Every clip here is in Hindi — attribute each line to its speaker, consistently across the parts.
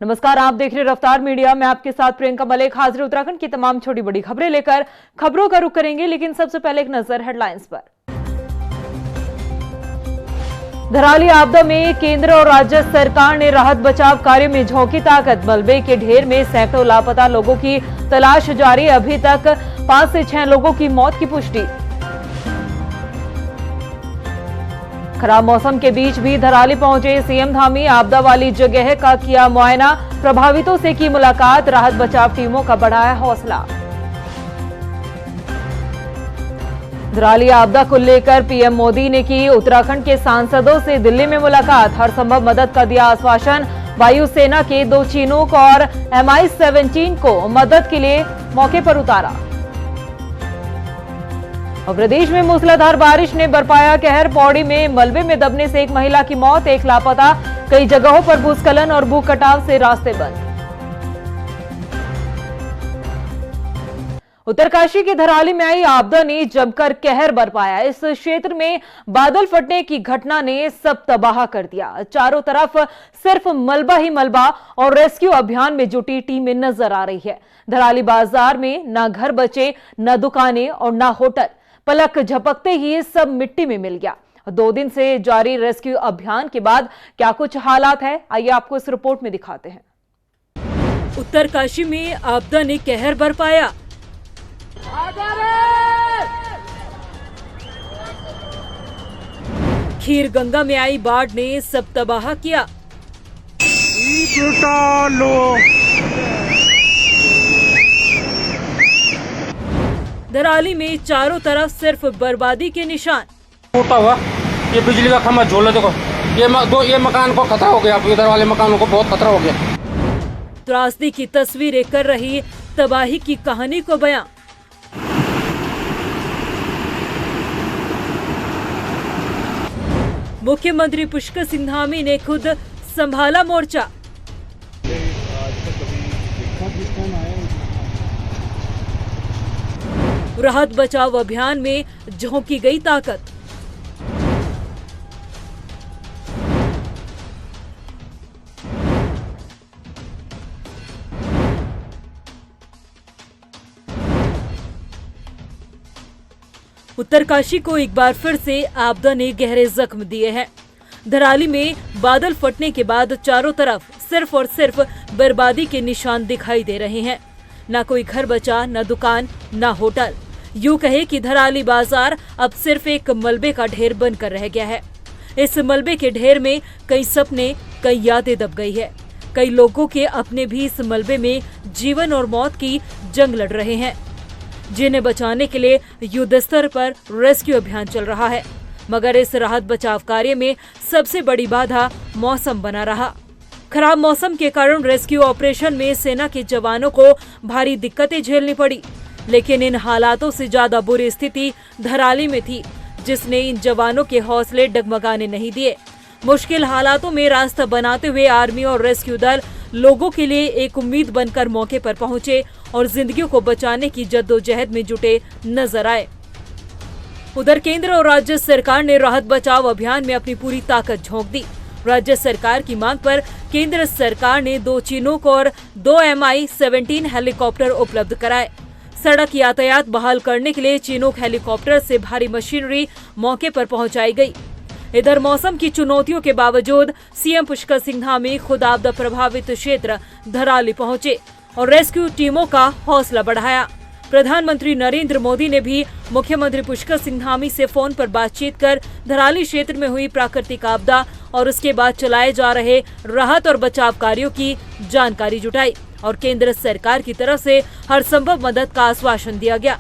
Speaker 1: नमस्कार, आप देख रहे रफ्तार मीडिया। मैं आपके साथ प्रियंका मलिक हाजिर उत्तराखंड की तमाम छोटी बड़ी खबरें लेकर। खबरों का रुख करेंगे, लेकिन सबसे पहले एक नजर हेडलाइंस पर। धराली आपदा में केंद्र और राज्य सरकार ने राहत बचाव कार्य में झोंकी ताकत। मलबे के ढेर में सैकड़ों लापता लोगों की तलाश जारी। अभी तक 5 से 6 लोगों की मौत की पुष्टि। खराब मौसम के बीच भी धराली पहुंचे सीएम धामी। आपदा वाली जगह का किया मुआयना, प्रभावितों से की मुलाकात। राहत बचाव टीमों का बढ़ाया हौसला। धराली आपदा को लेकर पीएम मोदी ने की उत्तराखंड के सांसदों से दिल्ली में मुलाकात। हर संभव मदद का दिया आश्वासन। वायुसेना के 2 चिनूक और Mi-17 को मदद के लिए मौके पर उतारा। और प्रदेश में मूसलाधार बारिश ने बरपाया कहर। पौड़ी में मलबे में दबने से एक महिला की मौत, 1 लापता। कई जगहों पर भूस्खलन और भू कटाव से रास्ते बंद। उत्तरकाशी के धराली में आई आपदा ने जमकर कहर बरपाया। इस क्षेत्र में बादल फटने की घटना ने सब तबाह कर दिया। चारों तरफ सिर्फ मलबा ही मलबा और रेस्क्यू अभियान में जुटी टीमें नजर आ रही है। धराली बाजार में ना घर बचे, न दुकानें और ना होटल। पलक झपकते ही सब मिट्टी में मिल गया। 2 दिन से जारी रेस्क्यू अभियान के बाद क्या कुछ हालात है, आइए आपको इस रिपोर्ट में दिखाते हैं। उत्तरकाशी में आपदा ने कहर बरपाया। खीर गंगा में आई बाढ़ ने सब तबाह किया। धराली में चारों तरफ सिर्फ बर्बादी के निशान।
Speaker 2: टूटा हुआ ये बिजली का खंभा झोल है, देखो ये मकान को खतरा हो गया, इधर वाले मकानों को बहुत खतरा हो गया।
Speaker 1: त्रासदी की तस्वीरें कर रही तबाही की कहानी को बयां। मुख्यमंत्री पुष्कर सिंह धामी ने खुद संभाला मोर्चा। राहत बचाव अभियान में झोंकी गई ताकत। उत्तरकाशी को एक बार फिर से आपदा ने गहरे जख्म दिए हैं। धराली में बादल फटने के बाद चारों तरफ सिर्फ और सिर्फ बर्बादी के निशान दिखाई दे रहे हैं। ना कोई घर बचा, न दुकान, न होटल। यूं कहे कि धराली बाजार अब सिर्फ एक मलबे का ढेर बनकर रह गया है। इस मलबे के ढेर में कई सपने, कई यादें दब गई है। कई लोगों के अपने भी इस मलबे में जीवन और मौत की जंग लड़ रहे हैं, जिन्हें बचाने के लिए युद्ध स्तर पर रेस्क्यू अभियान चल रहा है। मगर इस राहत बचाव कार्य में सबसे बड़ी बाधा मौसम बना रहा। खराब मौसम के कारण रेस्क्यू ऑपरेशन में सेना के जवानों को भारी दिक्कतें झेलनी पड़ी, लेकिन इन हालातों से ज्यादा बुरी स्थिति धराली में थी, जिसने इन जवानों के हौसले डगमगाने नहीं दिए। मुश्किल हालातों में रास्ता बनाते हुए आर्मी और रेस्क्यू दल लोगों के लिए एक उम्मीद बनकर मौके पर पहुंचे और जिंदगियों को बचाने की जद्दोजहद में जुटे नजर आए। उधर केंद्र और राज्य सरकार ने राहत बचाव अभियान में अपनी पूरी ताकत झोंक दी। राज्य सरकार की मांग पर केंद्र सरकार ने 2 चिनूक और 2 Mi-17 हेलीकॉप्टर उपलब्ध कराए। सड़क यातायात बहाल करने के लिए चिनूक हेलीकॉप्टर से भारी मशीनरी मौके पर पहुंचाई गई। इधर मौसम की चुनौतियों के बावजूद सीएम पुष्कर सिंह धामी खुद आपदा प्रभावित क्षेत्र धराली पहुंचे और रेस्क्यू टीमों का हौसला बढ़ाया। प्रधानमंत्री नरेंद्र मोदी ने भी मुख्यमंत्री पुष्कर सिंह धामी से फोन पर बातचीत कर धराली क्षेत्र में हुई प्राकृतिक आपदा और उसके बाद चलाए जा रहे राहत और बचाव कार्यों की जानकारी जुटाई और केंद्र सरकार की तरफ से हर संभव मदद का आश्वासन दिया गया।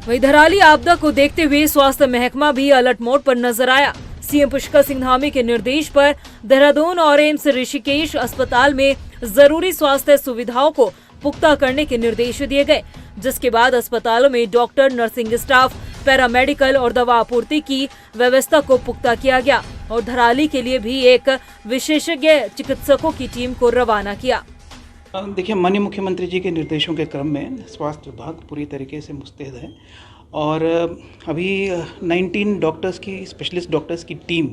Speaker 1: वहीं धराली आपदा को देखते हुए स्वास्थ्य महकमा भी अलर्ट मोड पर नजर आया। सीएम पुष्कर सिंह धामी के निर्देश पर देहरादून और एम्स ऋषिकेश अस्पताल में जरूरी स्वास्थ्य सुविधाओं को पुख्ता करने के निर्देश दिए गए, जिसके बाद अस्पतालों में डॉक्टर, नर्सिंग स्टाफ, पैरामेडिकल और दवा आपूर्ति की व्यवस्था को पुख्ता किया गया और धराली के लिए भी एक विशेषज्ञ चिकित्सकों की टीम को रवाना किया।
Speaker 3: देखिए, माननीय मुख्यमंत्री जी के निर्देशों के क्रम में स्वास्थ्य विभाग पूरी तरीके से मुस्तैद है और अभी 19 डॉक्टर्स की, स्पेशलिस्ट डॉक्टर्स की टीम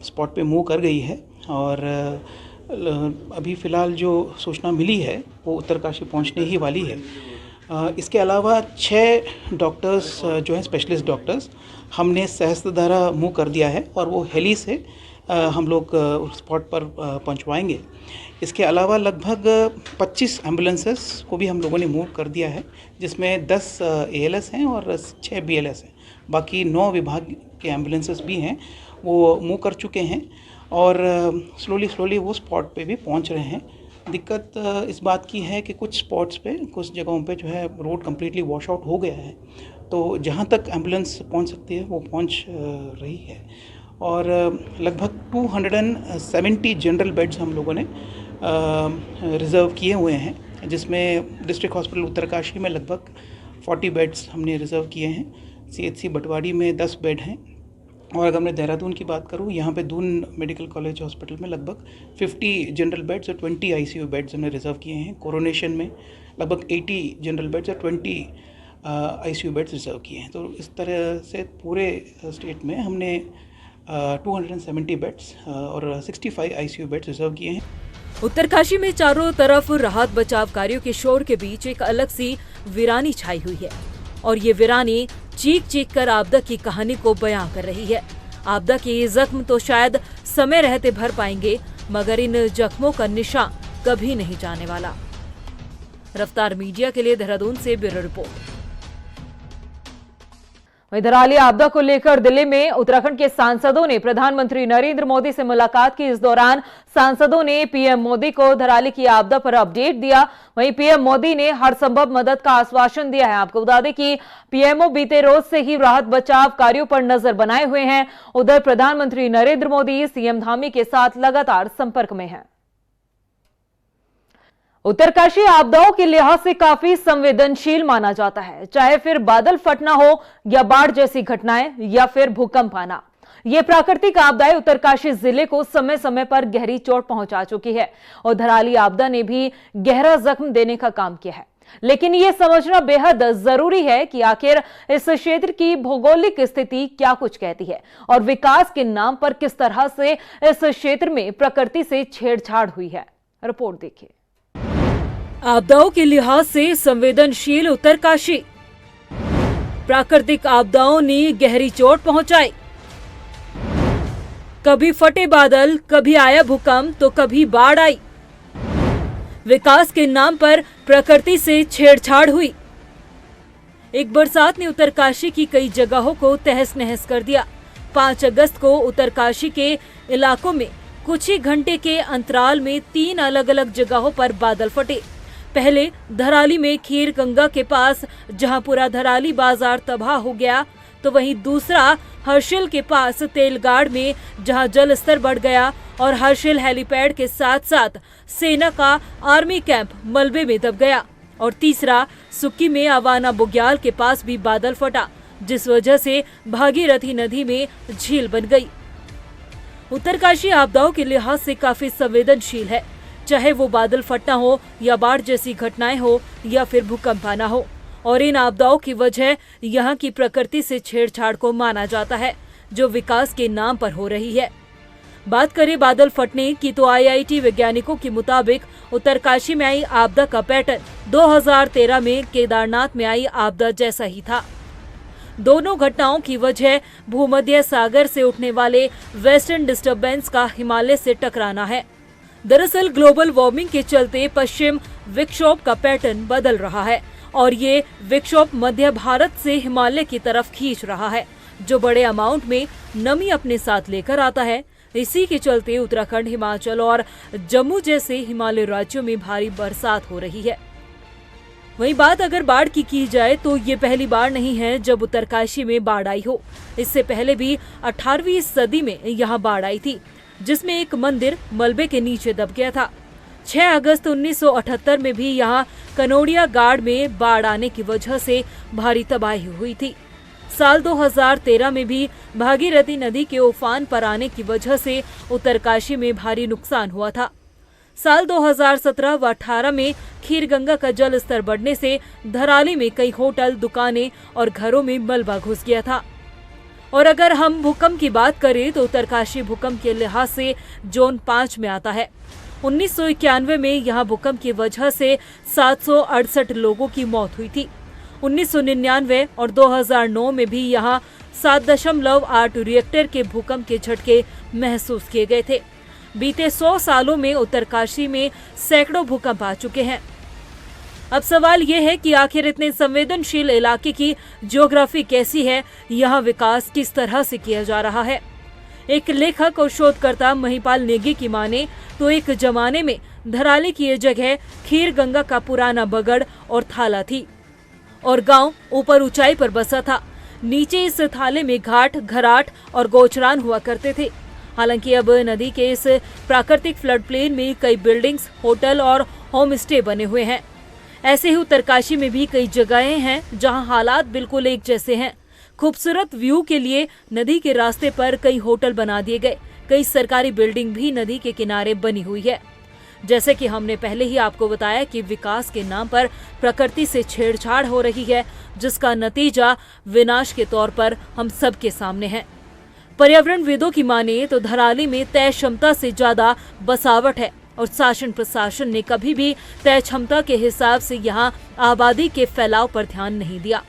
Speaker 3: स्पॉट पे मूव कर गई है और अभी फ़िलहाल जो सूचना मिली है वो उत्तरकाशी पहुंचने ही वाली है। इसके अलावा 6 डॉक्टर्स जो हैं स्पेशलिस्ट डॉक्टर्स हमने सहस्त्रधारा मूव कर दिया है और वो हेली से हम लोग उस स्पॉट पर पहुंचवाएंगे। इसके अलावा लगभग 25 एम्बुलेंसेस को भी हम लोगों ने मूव कर दिया है, जिसमें 10 ALS हैं और 6 BLS हैं। बाकी 9 विभाग के एम्बुलेंसेस भी हैं, वो मूव कर चुके हैं और स्लोली वो स्पॉट पे भी पहुंच रहे हैं। दिक्कत इस बात की है कि कुछ स्पॉट्स पे, कुछ जगहों पे जो है रोड कम्प्लीटली वॉश आउट हो गया है, तो जहाँ तक एम्बुलेंस पहुंच सकती है वो पहुंच रही है। और लगभग 270 जनरल बेड्स हम लोगों ने रिज़र्व किए हुए हैं, जिसमें डिस्ट्रिक्ट हॉस्पिटल उत्तरकाशी में लगभग 40 बेड्स हमने रिज़र्व किए हैं। CHC बटवाड़ी में 10 बेड हैं और अगर मैं देहरादून की बात करूं, यहाँ पे दून मेडिकल कॉलेज हॉस्पिटल में लगभग 50 जनरल बेड्स और 20 ICU बेड्स हमने रिज़र्व किए हैं। कोरोनेशन में लगभग 80 जनरल बेड्स और 20 ICU बेड्स रिज़र्व किए हैं। तो इस तरह से पूरे स्टेट में हमने 270 बेड्स और 65 ICU बेड्स रिज़र्व किए हैं।
Speaker 1: उत्तरकाशी में चारों तरफ राहत बचाव कार्यों के शोर के बीच एक अलग सी वीरानी छाई हुई है और ये वीरानी चीख चीख कर आपदा की कहानी को बयां कर रही है। आपदा के ये जख्म तो शायद समय रहते भर पाएंगे, मगर इन जख्मों का निशान कभी नहीं जाने वाला। रफ्तार मीडिया के लिए देहरादून से ब्यूरो रिपोर्ट। धराली आपदा को लेकर दिल्ली में उत्तराखंड के सांसदों ने प्रधानमंत्री नरेंद्र मोदी से मुलाकात की। इस दौरान सांसदों ने पीएम मोदी को धराली की आपदा पर अपडेट दिया। वहीं पीएम मोदी ने हर संभव मदद का आश्वासन दिया है। आपको बता दें कि पीएमओ बीते रोज से ही राहत बचाव कार्यों पर नजर बनाए हुए हैं। उधर प्रधानमंत्री नरेंद्र मोदी सीएम धामी के साथ लगातार संपर्क में हैं। उत्तरकाशी आपदाओं के लिहाज से काफी संवेदनशील माना जाता है, चाहे फिर बादल फटना हो या बाढ़ जैसी घटनाएं या फिर भूकंप आना। ये प्राकृतिक आपदाएं उत्तरकाशी जिले को समय समय पर गहरी चोट पहुंचा चुकी है और धराली आपदा ने भी गहरा जख्म देने का काम किया है। लेकिन ये समझना बेहद जरूरी है कि आखिर इस क्षेत्र की भौगोलिक स्थिति क्या कुछ कहती है और विकास के नाम पर किस तरह से इस क्षेत्र में प्रकृति से छेड़छाड़ हुई है। रिपोर्ट देखिए। आपदाओं के लिहाज से संवेदनशील उत्तरकाशी, प्राकृतिक आपदाओं ने गहरी चोट पहुंचाई। कभी फटे बादल, कभी आया भूकंप तो कभी बाढ़ आई। विकास के नाम पर प्रकृति से छेड़छाड़ हुई। एक बरसात ने उत्तरकाशी की कई जगहों को तहस नहस कर दिया। 5 अगस्त को उत्तरकाशी के इलाकों में कुछ ही घंटे के अंतराल में 3 अलग अलग जगहों पर बादल फटे। पहले धराली में खीर गंगा के पास, जहां पूरा धराली बाजार तबाह हो गया, तो वहीं दूसरा हर्षिल के पास तेलगाड़ में, जहां जल स्तर बढ़ गया और हर्षिल हेलीपैड के साथ साथ सेना का आर्मी कैंप मलबे में दब गया। और तीसरा सुक्की में अवाना बुग्याल के पास भी बादल फटा, जिस वजह से भागीरथी नदी में झील बन गई। उत्तरकाशी आपदाओं के लिहाज से काफी संवेदनशील है, चाहे वो बादल फटना हो या बाढ़ जैसी घटनाएं हो या फिर भूकंप आना हो। और इन आपदाओं की वजह यहाँ की प्रकृति से छेड़छाड़ को माना जाता है, जो विकास के नाम पर हो रही है। बात करें बादल फटने की तो IIT वैज्ञानिकों के मुताबिक उत्तरकाशी में आई आपदा का पैटर्न 2013 में केदारनाथ में आई आपदा जैसा ही था। दोनों घटनाओं की वजह भूमध्य सागर से उठने वाले वेस्टर्न डिस्टर्बेंस का हिमालय से टकराना है। दरअसल ग्लोबल वार्मिंग के चलते पश्चिम विक्षोभ का पैटर्न बदल रहा है और ये विक्षोभ मध्य भारत से हिमालय की तरफ खींच रहा है, जो बड़े अमाउंट में नमी अपने साथ लेकर आता है। इसी के चलते उत्तराखंड, हिमाचल और जम्मू जैसे हिमालय राज्यों में भारी बरसात हो रही है। वहीं बात अगर बाढ़ की जाए तो ये पहली बार नहीं है जब उत्तरकाशी में बाढ़ आई हो। इससे पहले भी 18वीं सदी में यहाँ बाढ़ आई थी, जिसमें एक मंदिर मलबे के नीचे दब गया था। 6 अगस्त 1978 में भी यहाँ कनोडिया गाड़ में बाढ़ आने की वजह से भारी तबाही हुई थी। साल 2013 में भी भागीरथी नदी के उफान पर आने की वजह से उत्तरकाशी में भारी नुकसान हुआ था। साल 2017 व 18 में खीरगंगा का जल स्तर बढ़ने से धराली में कई होटल, दुकानें और घरों में मलबा घुस गया था। और अगर हम भूकंप की बात करें तो उत्तरकाशी भूकंप के लिहाज से जोन 5 में आता है। 1991 में यहाँ भूकंप की वजह से 768 लोगों की मौत हुई थी। 1999 और 2009 में भी यहाँ 7.8 रिएक्टर के भूकंप के झटके महसूस किए गए थे। बीते 100 सालों में उत्तरकाशी में सैकड़ों भूकंप आ चुके हैं। अब सवाल ये है कि आखिर इतने संवेदनशील इलाके की ज्योग्राफी कैसी है, यहाँ विकास किस तरह से किया जा रहा है। एक लेखक और शोधकर्ता महिपाल नेगी की माने तो एक जमाने में धराली की ये जगह खीर गंगा का पुराना बगड़ और थाला थी और गांव ऊपर ऊंचाई पर बसा था। नीचे इस थाले में घाट, घराट और गोचरान हुआ करते थे। हालांकि अब नदी के इस प्राकृतिक फ्लड प्लेन में कई बिल्डिंग्स, होटल और होम स्टे बने हुए हैं। ऐसे ही उत्तरकाशी में भी कई जगहें हैं जहां हालात बिल्कुल एक जैसे हैं। खूबसूरत व्यू के लिए नदी के रास्ते पर कई होटल बना दिए गए। कई सरकारी बिल्डिंग भी नदी के किनारे बनी हुई है। जैसे कि हमने पहले ही आपको बताया कि विकास के नाम पर प्रकृति से छेड़छाड़ हो रही है, जिसका नतीजा विनाश के तौर पर हम सबके सामने है। पर्यावरणविदों की माने तो धराली में तय क्षमता से ज्यादा बसावट है और शासन प्रशासन ने कभी भी तय क्षमता के हिसाब से यहाँ आबादी के फैलाव पर ध्यान नहीं दिया।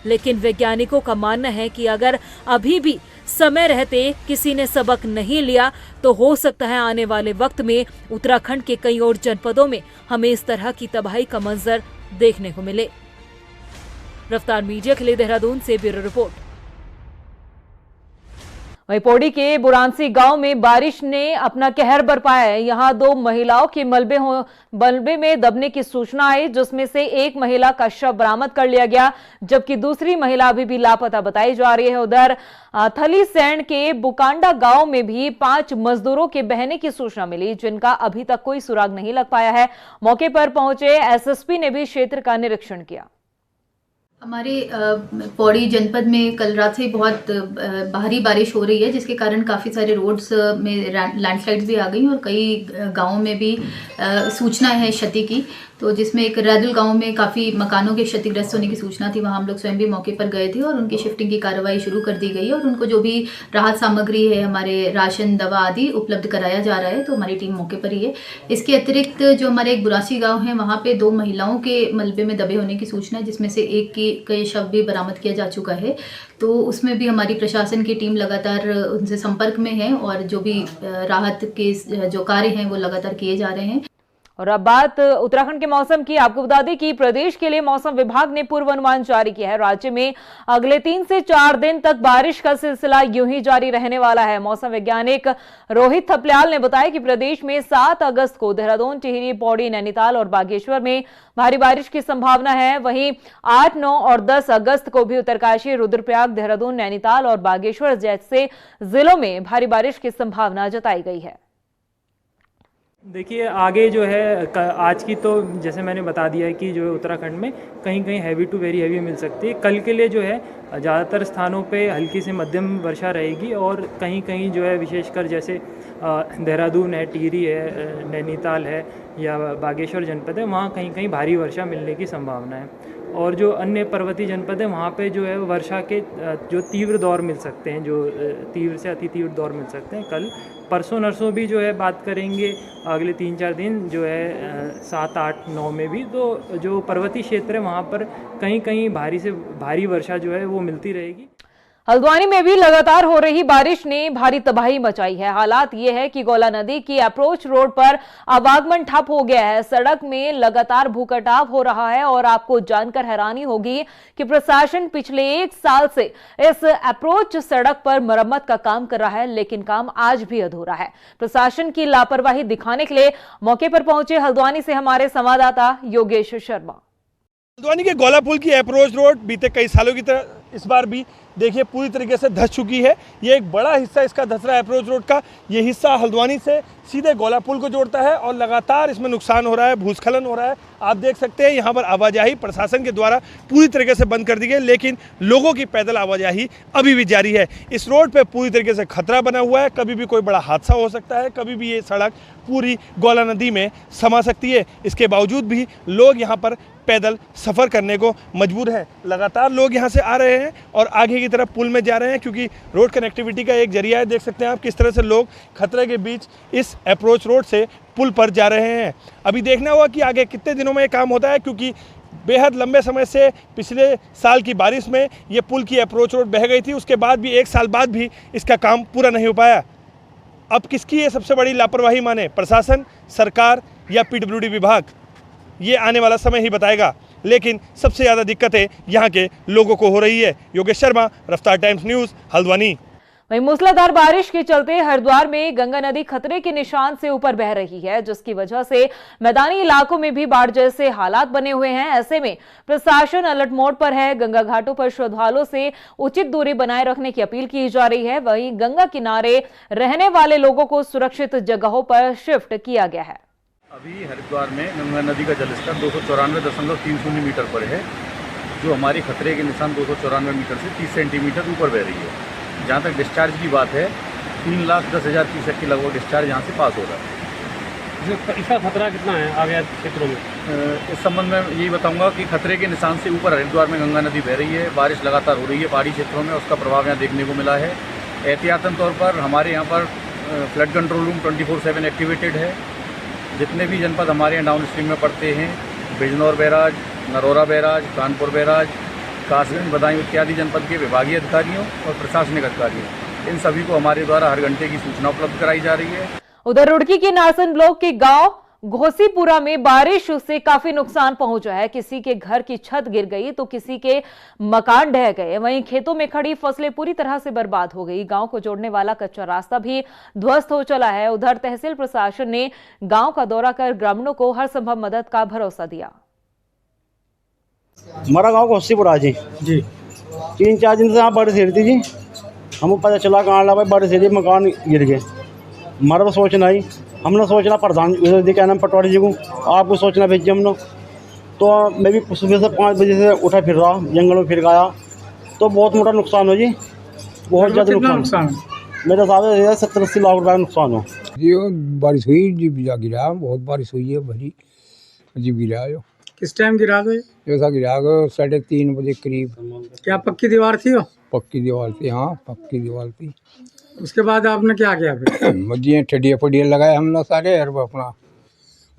Speaker 1: लेकिन वैज्ञानिकों का मानना है कि अगर अभी भी समय रहते किसी ने सबक नहीं लिया तो हो सकता है आने वाले वक्त में उत्तराखंड के कई और जनपदों में हमें इस तरह की तबाही का मंजर देखने को मिले। रफ्तार मीडिया के लिए देहरादून से ब्यूरो रिपोर्ट। वहीं पौड़ी के बुरांसी गांव में बारिश ने अपना कहर बरपाया है। यहां 2 महिलाओं के मलबे में दबने की सूचना आई, जिसमें से एक महिला का शव बरामद कर लिया गया, जबकि दूसरी महिला अभी भी लापता बताई जा रही है। उधर थलीसैंण के बुकांडा गांव में भी 5 मजदूरों के बहने की सूचना मिली, जिनका अभी तक कोई सुराग नहीं लग पाया है। मौके पर पहुंचे एसएसपी ने भी क्षेत्र का निरीक्षण किया।
Speaker 4: हमारे पौड़ी जनपद में कल रात से बहुत भारी बारिश हो रही है, जिसके कारण काफ़ी सारे रोड्स में लैंडस्लाइड्स भी आ गई और कई गांवों में भी सूचना है क्षति की। तो जिसमें एक रैदुल गांव में काफ़ी मकानों के क्षतिग्रस्त होने की सूचना थी। वहां हम लोग स्वयं भी मौके पर गए थे और उनकी शिफ्टिंग की कार्रवाई शुरू कर दी गई है और उनको जो भी राहत सामग्री है, हमारे राशन, दवा आदि उपलब्ध कराया जा रहा है। तो हमारी टीम मौके पर ही है। इसके अतिरिक्त जो हमारे एक बुरासी गाँव है, वहाँ पर 2 महिलाओं के मलबे में दबे होने की सूचना है, जिसमें से एक की शव भी बरामद किया जा चुका है। तो उसमें भी हमारी प्रशासन की टीम लगातार उनसे संपर्क में है और जो भी राहत के जो कार्य हैं वो लगातार किए जा रहे हैं।
Speaker 1: और अब बात उत्तराखंड के मौसम की। आपको बता दें कि प्रदेश के लिए मौसम विभाग ने पूर्वानुमान जारी किया है। राज्य में अगले 3 से 4 दिन तक बारिश का सिलसिला यूं ही जारी रहने वाला है। मौसम वैज्ञानिक रोहित थपलियाल ने बताया कि प्रदेश में 7 अगस्त को देहरादून, टिहरी, पौड़ी, नैनीताल और बागेश्वर में भारी बारिश की संभावना है। वहीं 8, 9 और 10 अगस्त को भी उत्तरकाशी, रुद्रप्रयाग, देहरादून, नैनीताल और बागेश्वर जैसे जिलों में भारी बारिश की संभावना जताई गई है।
Speaker 5: देखिए आगे जो है आज की तो जैसे मैंने बता दिया है कि जो है उत्तराखंड में कहीं कहीं हैवी टू वेरी हैवी मिल सकती है। कल के लिए जो है ज़्यादातर स्थानों पे हल्की से मध्यम वर्षा रहेगी और कहीं कहीं जो है विशेषकर जैसे देहरादून है, टिहरी है, नैनीताल है या बागेश्वर जनपद है, वहाँ कहीं कहीं भारी वर्षा मिलने की संभावना है। और जो अन्य पर्वतीय जनपद है वहाँ पे जो है वर्षा के जो तीव्र दौर मिल सकते हैं, जो तीव्र से अति तीव्र दौर मिल सकते हैं। कल परसों नरसों भी जो है बात करेंगे अगले 3-4 दिन जो है 7, 8, 9 में भी, तो जो पर्वतीय क्षेत्र है वहाँ पर कहीं कहीं भारी से भारी वर्षा जो है वो मिलती रहेगी।
Speaker 1: हल्द्वानी में भी लगातार हो रही बारिश ने भारी तबाही मचाई है। हालात ये है कि गौला नदी की अप्रोच रोड पर आवागमन ठप हो गया है। सड़क में लगातार भूकटाव हो रहा है और आपको जानकर हैरानी होगी कि प्रशासन पिछले 1 साल से इस अप्रोच सड़क पर मरम्मत का काम कर रहा है, लेकिन काम आज भी अधूरा है। प्रशासन की लापरवाही दिखाने के लिए मौके पर पहुंचे हल्द्वानी से हमारे संवाददाता योगेश शर्मा।
Speaker 6: हल्द्वानी के गौला पुल की अप्रोच रोड बीते कई सालों की तरह इस बार भी देखिए पूरी तरीके से धंस चुकी है। ये एक बड़ा हिस्सा इसका धंस रहा है अप्रोच रोड का। ये हिस्सा हल्द्वानी से सीधे गौला पुल को जोड़ता है और लगातार इसमें नुकसान हो रहा है, भूस्खलन हो रहा है। आप देख सकते हैं यहाँ पर आवाजाही प्रशासन के द्वारा पूरी तरीके से बंद कर दी गई, लेकिन लोगों की पैदल आवाजाही अभी भी जारी है। इस रोड पर पूरी तरीके से खतरा बना हुआ है, कभी भी कोई बड़ा हादसा हो सकता है, कभी भी ये सड़क पूरी गौला नदी में समा सकती है। इसके बावजूद भी लोग यहाँ पर पैदल सफ़र करने को मजबूर हैं। लगातार लोग यहाँ से आ रहे हैं और आगे की तरफ पुल में जा रहे हैं, क्योंकि रोड कनेक्टिविटी का एक जरिया है। देख सकते हैं आप किस तरह से लोग खतरे के बीच इस अप्रोच रोड से पुल पर जा रहे हैं। अभी देखना होगा कि आगे कितने दिनों में ये काम होता है, क्योंकि बेहद लंबे समय से पिछले साल की बारिश में ये पुल की अप्रोच रोड बह गई थी, उसके बाद भी 1 साल बाद भी इसका काम पूरा नहीं हो पाया। अब किसकी ये सबसे बड़ी लापरवाही माने, प्रशासन, सरकार या पीडब्ल्यूडी विभाग, ये आने वाला समय ही बताएगा। लेकिन सबसे ज़्यादा दिक्कतें यहाँ के लोगों को हो रही है। योगेश शर्मा, रफ्तार टाइम्स न्यूज़, हल्द्वानी।
Speaker 1: वहीं मूसलाधार बारिश के चलते हरिद्वार में गंगा नदी खतरे के निशान से ऊपर बह रही है, जिसकी वजह से मैदानी इलाकों में भी बाढ़ जैसे हालात बने हुए हैं। ऐसे में प्रशासन अलर्ट मोड पर है। गंगा घाटों पर श्रद्धालुओं से उचित दूरी बनाए रखने की अपील की जा रही है। वहीं गंगा किनारे रहने वाले लोगों को सुरक्षित जगहों पर शिफ्ट किया गया है।
Speaker 7: अभी हरिद्वार में गंगा नदी का जलस्तर 294.30 मीटर पर है, जो हमारी खतरे के निशान 294 मीटर से 30 सेंटीमीटर ऊपर बह रही है। जहाँ तक डिस्चार्ज की बात है, 3,10,000 क्यूसेक के लगभग डिस्चार्ज यहाँ से पास हो रहा है।
Speaker 2: इसका खतरा कितना है आगे क्षेत्रों में?
Speaker 7: इस संबंध में यही बताऊंगा कि खतरे के निशान से ऊपर हरिद्वार में गंगा नदी बह रही है। बारिश लगातार हो रही है पहाड़ी क्षेत्रों में, उसका प्रभाव यहाँ देखने को मिला है। एहतियातन तौर पर हमारे यहाँ पर फ्लड कंट्रोल रूम 24/7 एक्टिवेटेड है। जितने भी जनपद हमारे यहाँ डाउन स्ट्रीम में पड़ते हैं, Bijnor barrage, Narora barrage, Kanpur barrage, Kasganj, Budaun इत्यादि जनपद के विभागीय अधिकारियों और प्रशासनिक अधिकारियों, इन सभी को हमारे द्वारा हर घंटे की सूचना उपलब्ध कराई जा रही है।
Speaker 1: उधर रुड़की के नासन ब्लॉक के गांव घोसीपुरा में बारिश से काफी नुकसान पहुंचा है। किसी के घर की छत गिर गई तो किसी के मकान ढह गए। वहीं खेतों में खड़ी फसलें पूरी तरह से बर्बाद हो गई। गांव को जोड़ने वाला कच्चा रास्ता भी ध्वस्त हो चला है। उधर तहसील प्रशासन ने गांव का दौरा कर ग्रामीणों को हर संभव मदद का भरोसा दिया।
Speaker 8: हमारा गांव घोसीपुरा जी 3-4 दिन से यहाँ बारिश हो रही थी जी। हमको पता चला गाँव लगा बारिश हो रही, मकान गिर गए। हमारा सोचना ही, हमने सोचना प्रधान क्या नाम पटवारी जी को, आपको सोचना भेजिए हम लोग। तो मैं भी सुबह से 5 बजे से उठा फिर रहा, जंगल में फिर गया, तो बहुत मोटा नुकसान हो जी, बहुत ज़्यादा नुकसान। मेरे हिसाब से 70-80 लाख रुपये का नुकसान हो
Speaker 9: जी। बारिश हुई जी, गिरा, बहुत बारिश हुई है, भरी जी गिरा। जो
Speaker 10: किस टाइम गिरा गए?
Speaker 9: जैसा गिरा गया 3:30 बजे करीब।
Speaker 10: क्या पक्की दीवार थी वो?
Speaker 9: पक्की दीवार थी, हाँ पक्की दीवार थी।
Speaker 10: उसके बाद आपने क्या किया फिर?
Speaker 9: मजिए ठडिया फडिया लगाए हमने सारे, और अपना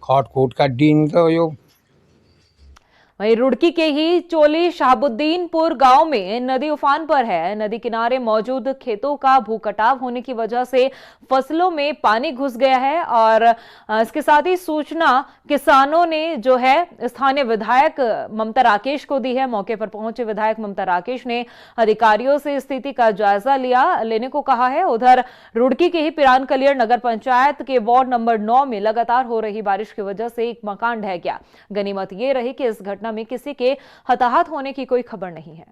Speaker 9: खाट खोट का डीन तो यो।
Speaker 1: वहीं रुड़की के ही चोली शाहबुद्दीनपुर गांव में नदी उफान पर है। नदी किनारे मौजूद खेतों का भूकटाव होने की वजह से फसलों में पानी घुस गया है और इसके साथ ही सूचना किसानों ने जो है स्थानीय विधायक ममता राकेश को दी है। मौके पर पहुंचे विधायक ममता राकेश ने अधिकारियों से स्थिति का जायजा लेने को कहा है। उधर रुड़की के ही पिरान कलियर नगर पंचायत के वार्ड नंबर 9 में लगातार हो रही बारिश की वजह से एक मकान ढह गया। गनीमत ये रही कि इस घटना में किसी के हताहत होने की कोई खबर नहीं है।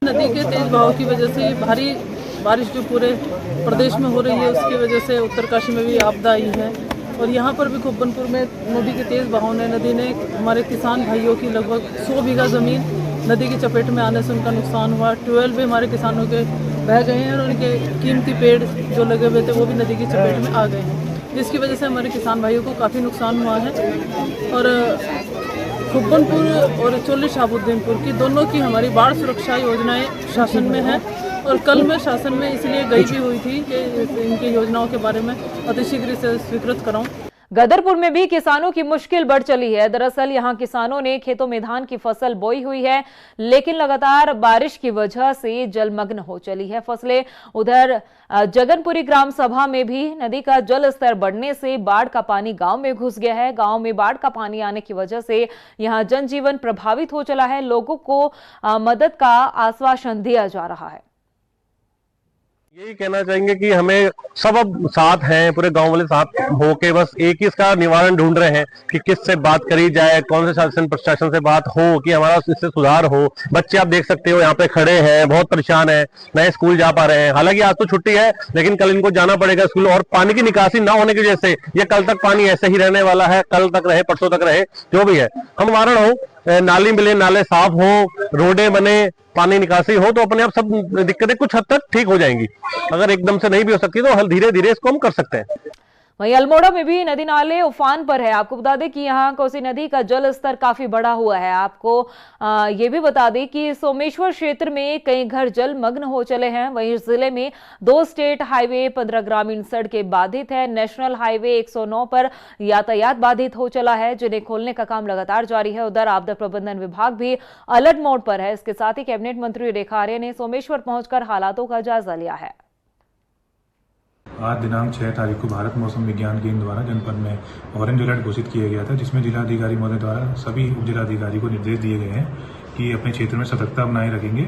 Speaker 11: नदी के तेज बहाव की वजह से भारी बारिश जो पूरे प्रदेश में हो रही है, उसकी वजह से उत्तरकाशी में भी आपदा आई है और यहाँ पर भी खुब्बनपुर में नदी के तेज बहाव ने नदी ने हमारे किसान भाइयों की लगभग 100 बीघा जमीन नदी की चपेट में आने से उनका नुकसान हुआ। ट्यूबवेल भी हमारे किसानों के बह गए हैं और उनके कीमती पेड़ जो लगे हुए थे वो भी नदी की चपेट में आ गए हैं, जिसकी वजह से हमारे किसान भाइयों को काफ़ी नुकसान हुआ है। और खुब्बनपुर और चोली शाहबुद्दीनपुर की दोनों की हमारी बाढ़ सुरक्षा योजनाएं शासन में है और कल मैं शासन में इसलिए गई भी हुई थी कि इनकी योजनाओं के बारे में अतिशीघ्र से स्वीकृत कराऊं।
Speaker 1: गदरपुर में भी किसानों की मुश्किल बढ़ चली है। दरअसल यहां किसानों ने खेतों में धान की फसल बोई हुई है, लेकिन लगातार बारिश की वजह से जलमग्न हो चली है फसलें। उधर जगनपुरी ग्राम सभा में भी नदी का जल स्तर बढ़ने से बाढ़ का पानी गांव में घुस गया है। गांव में बाढ़ का पानी आने की वजह से यहां जनजीवन प्रभावित हो चला है। लोगों को मदद का आश्वासन दिया जा रहा है।
Speaker 12: यही कहना चाहेंगे कि हमें सब अब साथ हैं, पूरे गांव वाले साथ होके बस एक ही इसका निवारण ढूंढ रहे हैं कि किससे बात करी जाए, कौन से शासन प्रशासन से बात हो कि हमारा इससे सुधार हो। बच्चे आप देख सकते हो यहाँ पे खड़े हैं, बहुत परेशान है, नए स्कूल जा पा रहे हैं। हालांकि आज तो छुट्टी है लेकिन कल इनको जाना पड़ेगा स्कूल, और पानी की निकासी ना होने की वजह से ये कल तक पानी ऐसे ही रहने वाला है, कल तक रहे, परसों तक रहे, जो भी है। हम निवारण हो, नाली मिले, नाले साफ हो, रोडे बने, पानी निकासी हो, तो अपने आप सब दिक्कतें कुछ हद तक ठीक हो जाएंगी। अगर एकदम से नहीं भी हो सकती तो धीरे धीरे इसको हम कर सकते हैं।
Speaker 1: वहीं अल्मोड़ा में भी नदी नाले उफान पर है। आपको बता दें कि यहाँ कोसी नदी का जल स्तर काफी बढ़ा हुआ है। आपको ये भी बता दें कि सोमेश्वर क्षेत्र में कई घर जलमग्न हो चले हैं। वहीं जिले में 2 स्टेट हाईवे, 15 ग्रामीण सड़कें बाधित है। नेशनल हाईवे 109 पर यातायात बाधित हो चला है, जिन्हें खोलने का काम लगातार जारी है। उधर आपदा प्रबंधन विभाग भी अलर्ट मोड पर है। इसके साथ ही कैबिनेट मंत्री रेखा आर्य ने सोमेश्वर पहुंचकर हालातों का जायजा लिया है।
Speaker 13: आज दिनांक 6 तारीख को भारत मौसम विज्ञान केंद्र द्वारा जनपद में ऑरेंज अलर्ट घोषित किया गया था, जिसमें जिलाधिकारी महोदय द्वारा सभी उप जिलाधिकारी को निर्देश दिए गए हैं कि अपने क्षेत्र में सतर्कता बनाए रखेंगे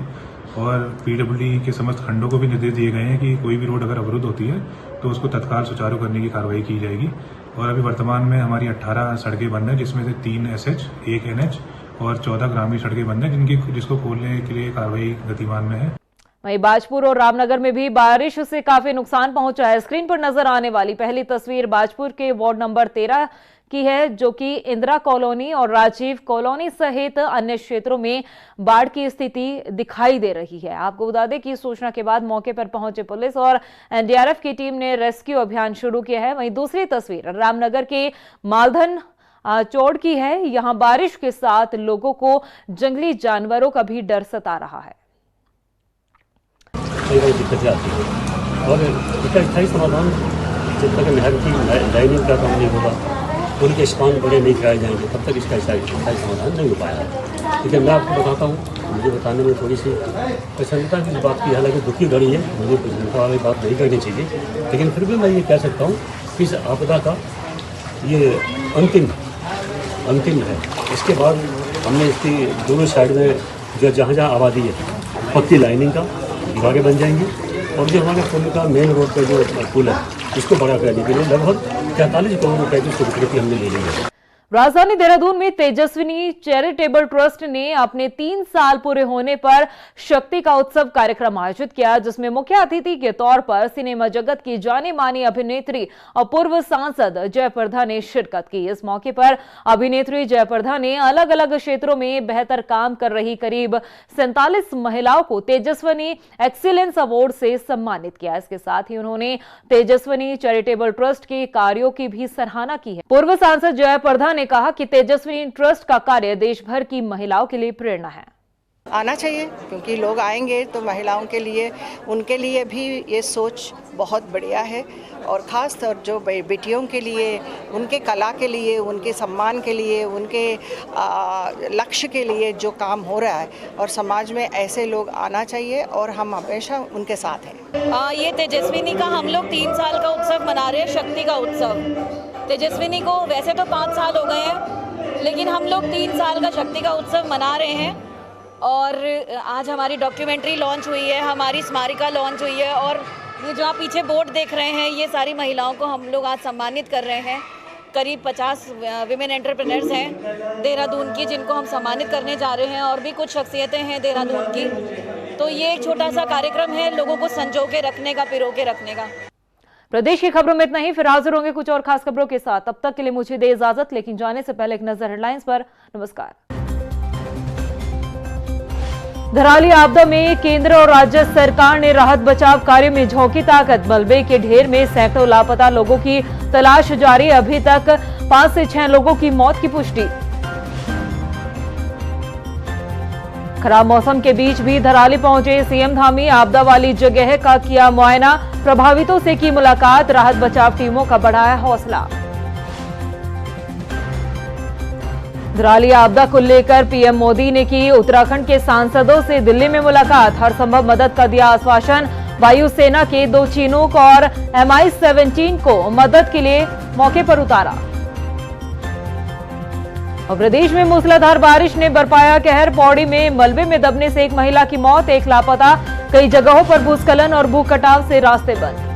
Speaker 13: और पीडब्ल्यूडी के समस्त खंडों को भी निर्देश दिए गए हैं कि कोई भी रोड अगर अवरुद्ध होती है तो उसको तत्काल सुचारू करने की कार्रवाई की जाएगी। और अभी वर्तमान में हमारी 18 सड़कें बंद हैं, जिसमें से 3 SH, 1 NH और 14 ग्रामीण सड़कें बंद हैं, जिसको खोलने के लिए कार्रवाई गतिमान में है।
Speaker 1: वहीं बाजपुर और रामनगर में भी बारिश से काफी नुकसान पहुंचा है। स्क्रीन पर नजर आने वाली पहली तस्वीर बाजपुर के वार्ड नंबर 13 की है, जो कि इंदिरा कॉलोनी और राजीव कॉलोनी सहित अन्य क्षेत्रों में बाढ़ की स्थिति दिखाई दे रही है। आपको बता दें कि सूचना के बाद मौके पर पहुंचे पुलिस और NDRF की टीम ने रेस्क्यू अभियान शुरू किया है। वहीं दूसरी तस्वीर रामनगर के मालधन चौड़ की है। यहां बारिश के साथ लोगों को जंगली जानवरों का भी डर सता रहा है।
Speaker 14: कई दिक्कतें आती है और इसका स्थायी समाधान जब तक नहर की लाइनिंग का काम नहीं होगा, पुल के स्पान बड़े नहीं कराए जाएंगे, तब तक इसका स्थायी समाधान नहीं हो पाया। लेकिन मैं आपको बताता हूँ, मुझे बताने में थोड़ी सी प्रसन्नता की बात की, हालांकि दुखी घड़ी है, मुझे प्रसन्नता वाली बात नहीं करनी चाहिए, लेकिन फिर भी मैं ये कह सकता हूँ कि इस आपदा का ये अंतिम है। इसके बाद हमने इसकी दोनों साइड में जो जहाँ आबादी है पक्की लाइनिंग का दीवारें बन जाएंगी और जो हमारे पुल का मेन रोड पर जो पुल है इसको बड़ा करने के लिए लगभग 43 करोड़ रुपए की स्वीकृति हमने ले ली है।
Speaker 1: राजधानी देहरादून में तेजस्विनी चैरिटेबल ट्रस्ट ने अपने 3 साल पूरे होने पर शक्ति का उत्सव कार्यक्रम आयोजित किया, जिसमें मुख्य अतिथि के तौर पर सिनेमा जगत की जानी मानी अभिनेत्री और पूर्व सांसद जयप्रदा ने शिरकत की। इस मौके पर अभिनेत्री जयप्रदा ने अलग अलग क्षेत्रों में बेहतर काम कर रही करीब 47 महिलाओं को तेजस्विनी एक्सीलेंस अवार्ड से सम्मानित किया। इसके साथ ही उन्होंने तेजस्विनी चैरिटेबल ट्रस्ट के कार्यों की भी सराहना की है। पूर्व सांसद जयप्रदा ने कहा कि तेजस्विनी ट्रस्ट का कार्य देश भर की महिलाओं के लिए प्रेरणा है।
Speaker 15: आना चाहिए, क्योंकि लोग आएंगे तो महिलाओं के लिए, उनके लिए भी ये सोच बहुत बढ़िया है और ख़ास तौर जो बेटियों के लिए, उनके कला के लिए, उनके सम्मान के लिए, उनके लक्ष्य के लिए जो काम हो रहा है और समाज में ऐसे लोग आना चाहिए और हम हमेशा उनके साथ हैं।
Speaker 16: ये तेजस्विनी का हम लोग 3 साल का उत्सव मना रहे हैं, शक्ति का उत्सव। तेजस्विनी को वैसे तो 5 साल हो गए हैं, लेकिन हम लोग 3 साल का शक्ति का उत्सव मना रहे हैं और आज हमारी डॉक्यूमेंट्री लॉन्च हुई है, हमारी स्मारिका लॉन्च हुई है और ये जो आप पीछे बोर्ड देख रहे हैं, ये सारी महिलाओं को हम लोग आज सम्मानित कर रहे हैं। करीब 50 विमेन एंटरप्रेन्योर्स हैं देहरादून की, जिनको हम सम्मानित करने जा रहे हैं और भी कुछ शख्सियतें हैं देहरादून की। तो ये एक छोटा सा कार्यक्रम है लोगों को संजो के रखने का, पिरो के रखने का।
Speaker 1: प्रदेश की खबरों में इतना ही, फिर हाजिर होंगे कुछ और खास खबरों के साथ। तब तक के लिए मुझे दे इजाजत, लेकिन जाने से पहले एक नजर हेडलाइंस पर। नमस्कार। धराली आपदा में केंद्र और राज्य सरकार ने राहत बचाव कार्य में झोंकी ताकत। मलबे के ढेर में सैकड़ों लापता लोगों की तलाश जारी, अभी तक 5 से 6 लोगों की मौत की पुष्टि। खराब मौसम के बीच भी धराली पहुंचे सीएम धामी, आपदा वाली जगह का किया मुआयना, प्रभावितों से की मुलाकात, राहत बचाव टीमों का बढ़ाया हौसला। धराली आपदा को लेकर पीएम मोदी ने की उत्तराखंड के सांसदों से दिल्ली में मुलाकात, हर संभव मदद का दिया आश्वासन। वायुसेना के 2 चिनूक और MI-17 को मदद के लिए मौके पर उतारा। और प्रदेश में मूसलाधार बारिश ने बरपाया कहर, पौड़ी में मलबे में दबने से एक महिला की मौत, 1 लापता, कई जगहों पर भूस्खलन और भू कटाव से रास्ते बंद।